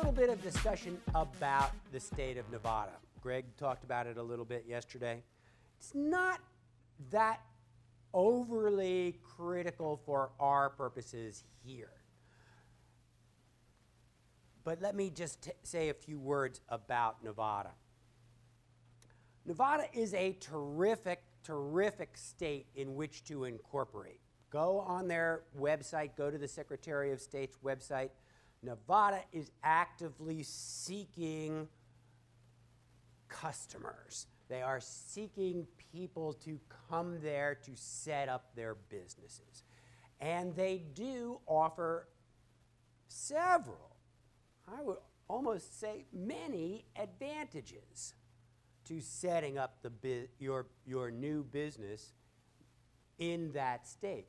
little bit of discussion about the state of Nevada. Greg talked about it a little bit yesterday. It's not that overly critical for our purposes here. But let me just say a few words about Nevada. Nevada is a terrific, terrific state in which to incorporate. Go on their website, go to the Secretary of State's website. Nevada is actively seeking customers. They are seeking people to come there to set up their businesses. And they do offer several, I would almost say many, advantages to setting up your new business in that state.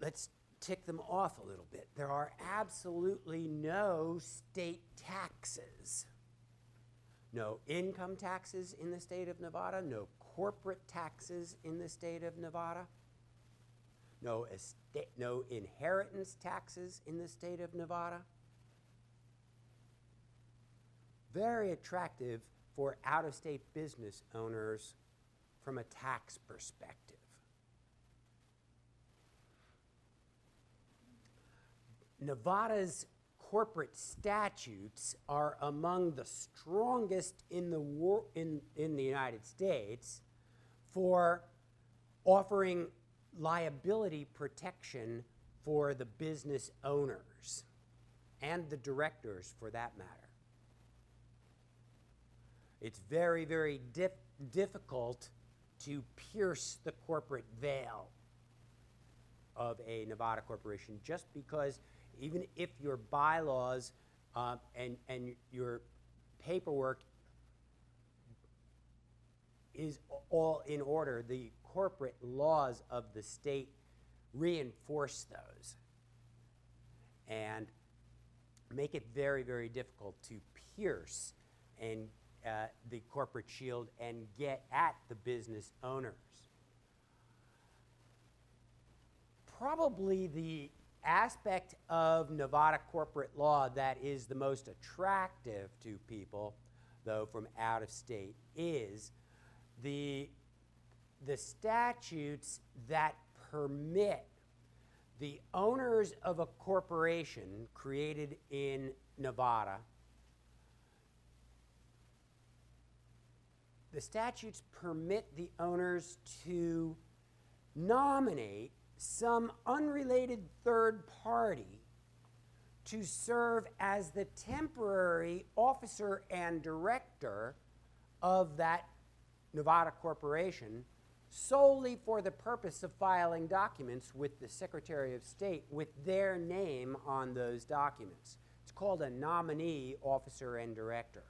Let's tick them off a little bit. There are absolutely no state taxes. No income taxes in the state of Nevada, no corporate taxes in the state of Nevada, no inheritance taxes in the state of Nevada. Very attractive for out-of-state business owners from a tax perspective. Nevada's corporate statutes are among the strongest in the United States for offering liability protection for the business owners and the directors, for that matter. It's very, very difficult to pierce the corporate veil of a Nevada corporation, just because even if your bylaws and your paperwork is all in order, the corporate laws of the state reinforce those and make it very, very difficult to pierce and the corporate shield and get at the business owners. Probably the aspect of Nevada corporate law that is the most attractive to people, though from out of state, is the statutes that permit the owners of a corporation created in Nevada. The statutes permit the owners to nominate some unrelated third party to serve as the temporary officer and director of that Nevada corporation solely for the purpose of filing documents with the Secretary of State with their name on those documents. It's called a nominee officer and director.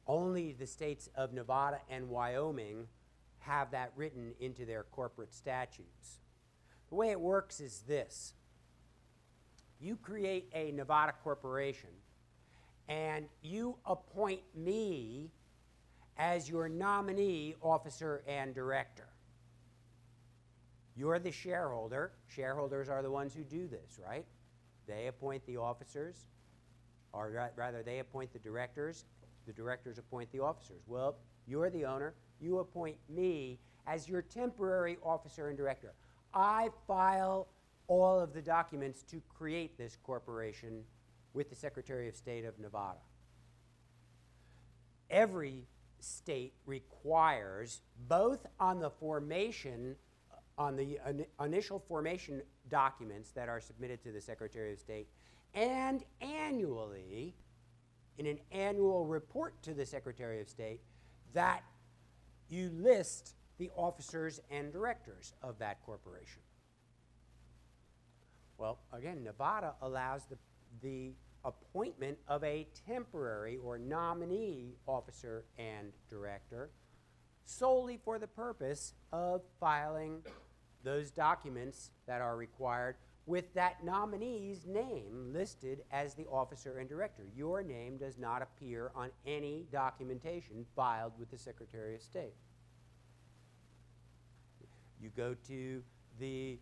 Only the states of Nevada and Wyoming have that written into their corporate statutes. The way it works is this. You create a Nevada corporation and you appoint me as your nominee officer and director. You're the shareholder. Shareholders are the ones who do this, right? They appoint the officers, or rather they appoint the directors. The directors appoint the officers. Well, you're the owner. You appoint me as your temporary officer and director. I file all of the documents to create this corporation with the Secretary of State of Nevada. Every state requires, both on the formation, on the initial formation documents that are submitted to the Secretary of State, and annually, in an annual report to the Secretary of State, that you list the officers and directors of that corporation. Well, again, Nevada allows the appointment of a temporary or nominee officer and director solely for the purpose of filing those documents that are required with that nominee's name listed as the officer and director. Your name does not appear on any documentation filed with the Secretary of State. You go to the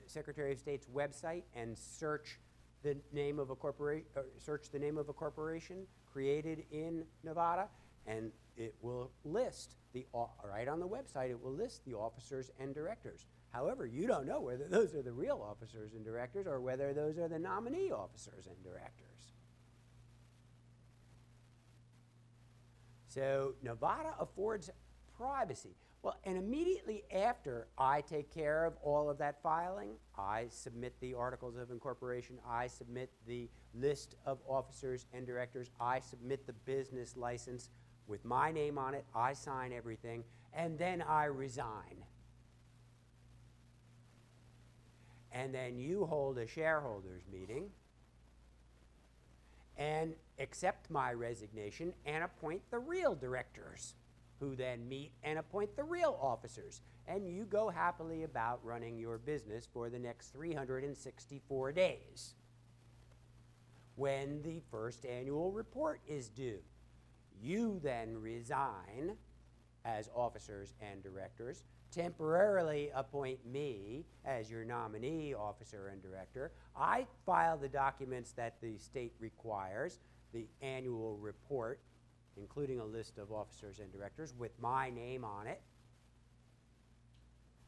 Secretary of State's website and search the name of a corporation, search the name of a corporation created in Nevada, and it will list right on the website, it will list the officers and directors. However, you don't know whether those are the real officers and directors or whether those are the nominee officers and directors. So Nevada affords privacy. Well, and immediately after I take care of all of that filing, I submit the articles of incorporation, I submit the list of officers and directors, I submit the business license with my name on it, I sign everything, and then I resign. And then you hold a shareholders meeting and accept my resignation and appoint the real directors, who then meet and appoint the real officers. And you go happily about running your business for the next 364 days. When the first annual report is due, you then resign as officers and directors, temporarily appoint me as your nominee officer and director. I file the documents that the state requires, the annual report, including a list of officers and directors with my name on it.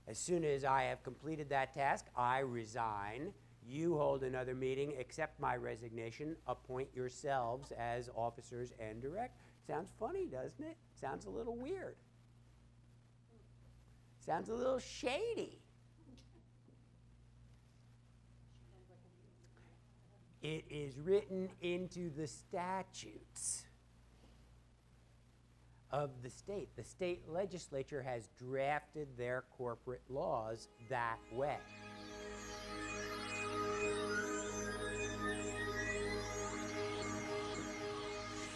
As soon as I have completed that task, I resign. You hold another meeting, accept my resignation, appoint yourselves as officers and directors. Sounds funny, doesn't it? Sounds a little weird. Sounds a little shady. It is written into the statutes of the state. The state legislature has drafted their corporate laws that way.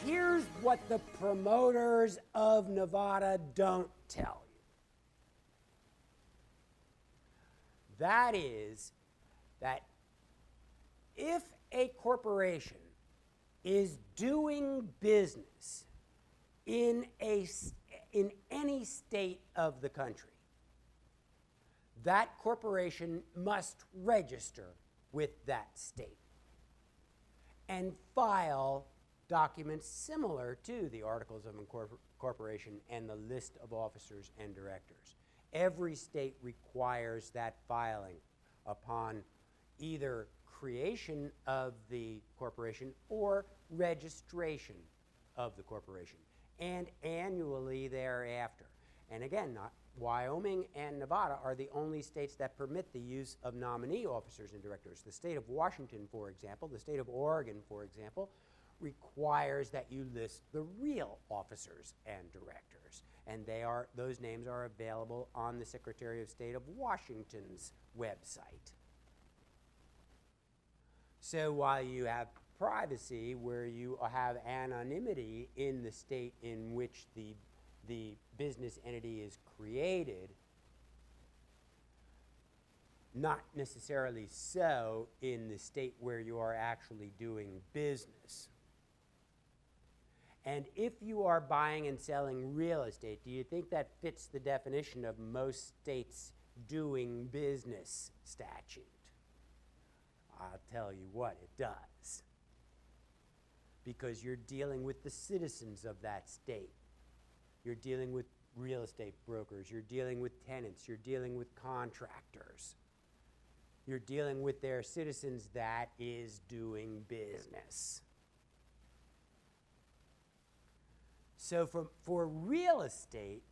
Here's what the promoters of Nevada don't tell you. That is that if a corporation is doing business in any state of the country, that corporation must register with that state and file documents similar to the Articles of Incorporation and the list of officers and directors. Every state requires that filing upon either creation of the corporation or registration of the corporation, and annually thereafter. And again, Wyoming and Nevada are the only states that permit the use of nominee officers and directors. The state of Washington, for example, the state of Oregon, for example, requires that you list the real officers and directors. And those names are available on the Secretary of State of Washington's website. So while you have privacy, where you have anonymity in the state in which the business entity is created, not necessarily so in the state where you are actually doing business. And if you are buying and selling real estate, do you think that fits the definition of most states' doing business statute? I'll tell you what, it does. Because you're dealing with the citizens of that state. You're dealing with real estate brokers. You're dealing with tenants. You're dealing with contractors. You're dealing with their citizens that is doing business. So for real estate,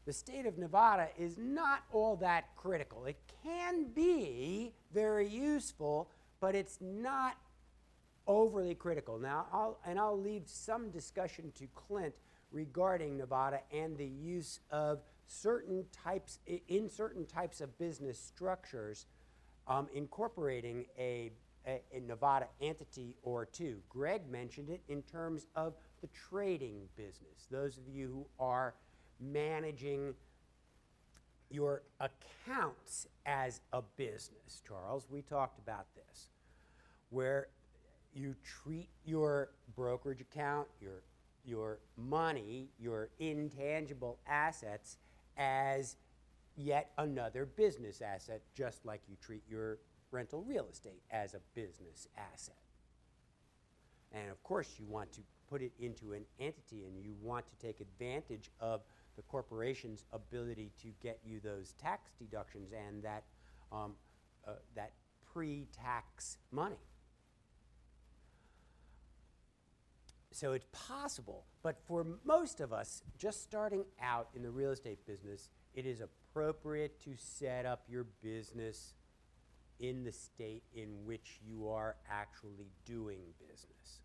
the state of Nevada is not all that critical. It can be very useful, but it's not overly critical. Now, I'll leave some discussion to Clint regarding Nevada and the use of certain types of business structures incorporating a Nevada entity or two. Greg mentioned it in terms of the trading business. Those of you who are managing your accounts as a business, Charles, we talked about this, where you treat your brokerage account, your money, your intangible assets as yet another business asset, just like you treat your rental real estate as a business asset. And of course, you want to put it into an entity, and you want to take advantage of the corporation's ability to get you those tax deductions and that pre-tax money. So it's possible, but for most of us, just starting out in the real estate business, it is appropriate to set up your business in the state in which you are actually doing business.